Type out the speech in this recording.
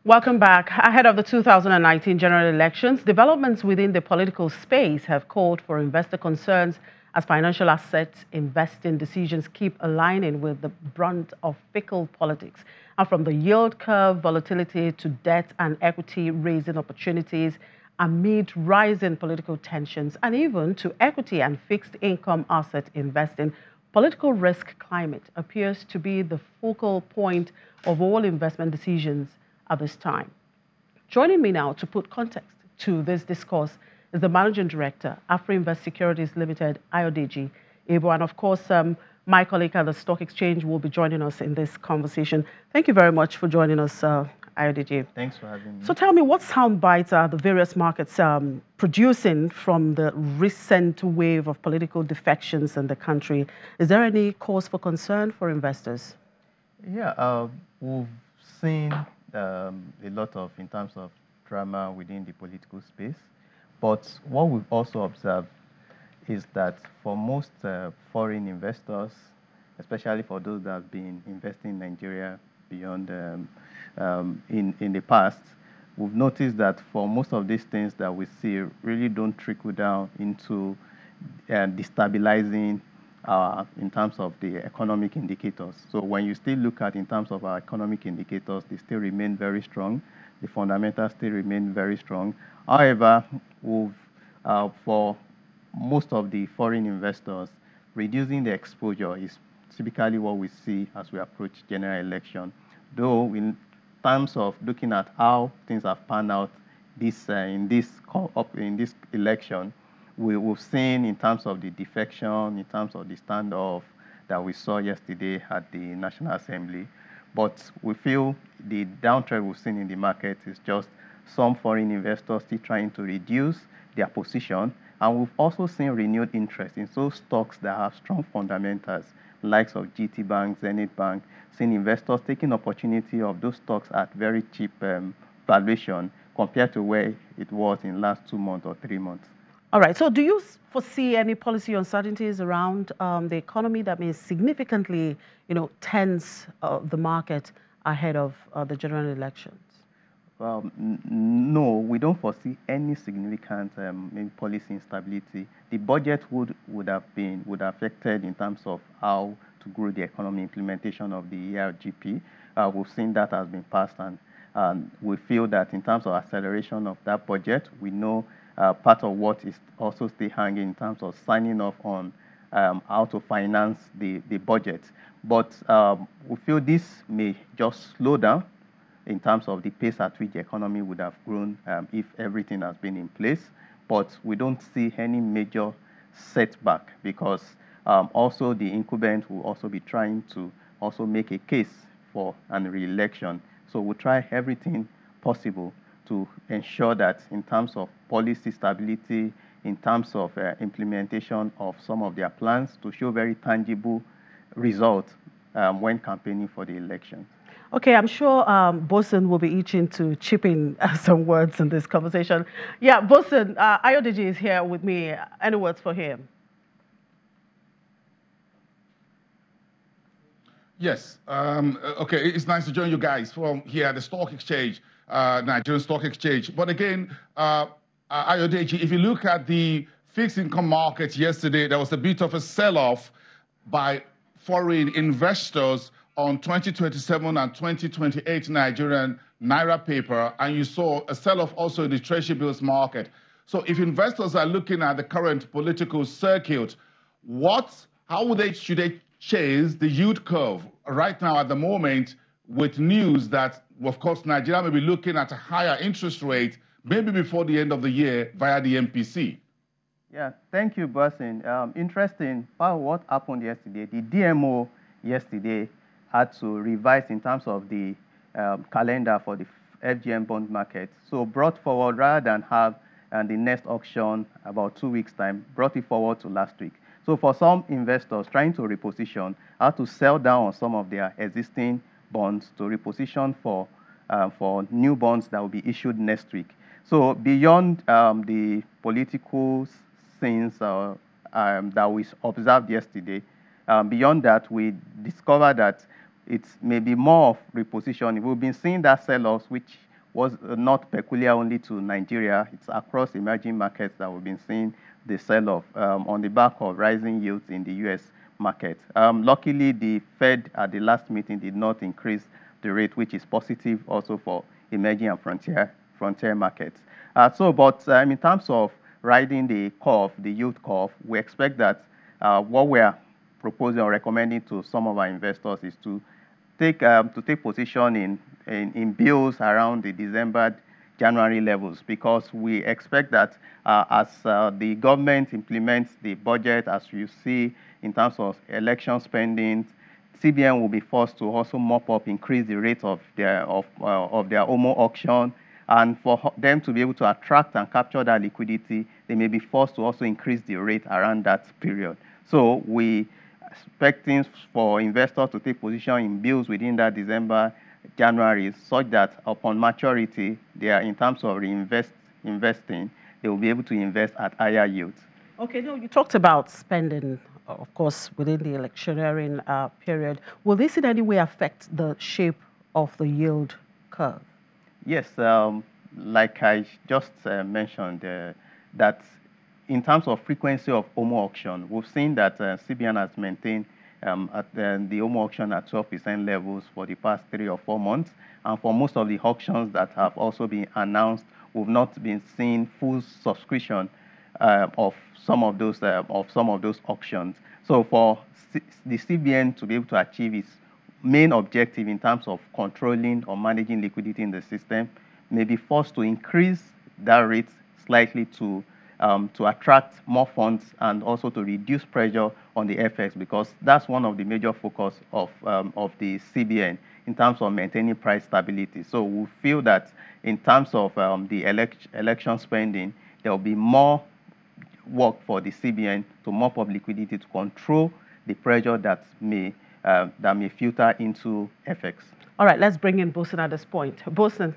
Welcome back. Ahead of the 2019 general elections, developments within the political space have called for investor concerns as financial assets investing decisions keep aligning with the brunt of fickle politics. And from the yield curve volatility to debt and equity raising opportunities amid rising political tensions, and even to equity and fixed income asset investing, political risk climate appears to be the focal point of all investment decisions at this time. Joining me now to put context to this discourse is the Managing Director, AfriInvest Securities Limited, Ayodeji Ebo, and of course, my colleague at the Stock Exchange will be joining us in this conversation. Thank you very much for joining us, Ayodeji. Thanks for having me. So tell me, what sound bites are the various markets producing from the recent wave of political defections in the country? Is there any cause for concern for investors? Yeah, we've seen a lot of, in terms of drama within the political space. But what we've also observed is that for most foreign investors, especially for those that have been investing in Nigeria beyond in the past, we've noticed that for most of these things that we see really don't trickle down into destabilizing in terms of the economic indicators. So when you still look at in terms of our economic indicators, they still remain very strong. The fundamentals still remain very strong. However, for most of the foreign investors, reducing the exposure is typically what we see as we approach general election. Though in terms of looking at how things have panned out in this election, we've seen in terms of the defection, in terms of the standoff that we saw yesterday at the National Assembly. But we feel the downtrend we've seen in the market is just some foreign investors still trying to reduce their position. And we've also seen renewed interest in those stocks that have strong fundamentals, likes of GT Bank, Zenith Bank, seeing investors taking opportunity of those stocks at very cheap valuation compared to where it was in last 2 months or 3 months. All right. So do you foresee any policy uncertainties around the economy that may significantly, tense the market ahead of the general elections? No, we don't foresee any significant policy instability. The budget would have affected in terms of how to grow the economy, implementation of the ERGP. We've seen that has been passed, and we feel that in terms of acceleration of that budget, we know part of what is also still hanging in terms of signing off on how to finance the budget. But we feel this may just slow down in terms of the pace at which the economy would have grown if everything has been in place. But we don't see any major setback because also the incumbent will also be trying to also make a case for an re-election. So we'll try everything possible to ensure that in terms of policy stability, in terms of implementation of some of their plans to show very tangible results when campaigning for the election. Okay, I'm sure Bosun will be itching to chip in some words in this conversation. Yeah, Bosun, Ayodeji is here with me. Any words for him? Yes. Okay, it's nice to join you guys from here at the Stock Exchange, Nigerian Stock Exchange. But again, Ayodeji, if you look at the fixed income markets yesterday, there was a bit of a sell-off by foreign investors on 2027 and 2028 Nigerian Naira paper, and you saw a sell-off also in the Treasury bills market. So if investors are looking at the current political circuit, should they chase the yield curve right now at the moment with news that, of course, Nigeria may be looking at a higher interest rate maybe before the end of the year via the MPC? Yeah, thank you, Bosun. Interesting about what happened yesterday. The DMO yesterday had to revise in terms of the calendar for the FGM bond market. So brought forward, rather than have the next auction about 2 weeks' time, brought it forward to last week. So for some investors trying to reposition, had to sell down on some of their existing bonds to reposition for new bonds that will be issued next week. So beyond the political scenes that we observed yesterday, beyond that, we discovered that it may be more of repositioning. We've been seeing that sell-offs, which was not peculiar only to Nigeria. It's across emerging markets that we've been seeing the sell-off on the back of rising yields in the U.S. market. Luckily, the Fed at the last meeting did not increase the rate, which is positive also for emerging and frontier markets. But in terms of riding the curve, the yield curve, we expect that what we are proposing or recommending to some of our investors is to take position in bills around the December, January levels, because we expect that as the government implements the budget, as you see in terms of election spending, CBN will be forced to also mop up, increase the rate of their OMO auction, and for them to be able to attract and capture that liquidity, they may be forced to also increase the rate around that period. So we expecting for investors to take position in bills within that December, January, such that upon maturity, they are in terms of investing, they will be able to invest at higher yields. Okay, no, you talked about spending, of course, within the electioneering period. Will this in any way affect the shape of the yield curve? Yes, like I just mentioned, that in terms of frequency of OMO auction, we've seen that CBN has maintained the OMO auction at 12% levels for the past 3 or 4 months. And for most of the auctions that have also been announced, we've not been seeing full subscription of some of those auctions. So for the CBN to be able to achieve its main objective in terms of controlling or managing liquidity in the system, may be forced to increase that rate slightly to attract more funds and also to reduce pressure on the FX, because that's one of the major focus of the CBN in terms of maintaining price stability. So we feel that in terms of the election spending, there will be more work for the CBN to mop up liquidity to control the pressure that may filter into FX. All right, let's bring in Bosun at this point. Bosun,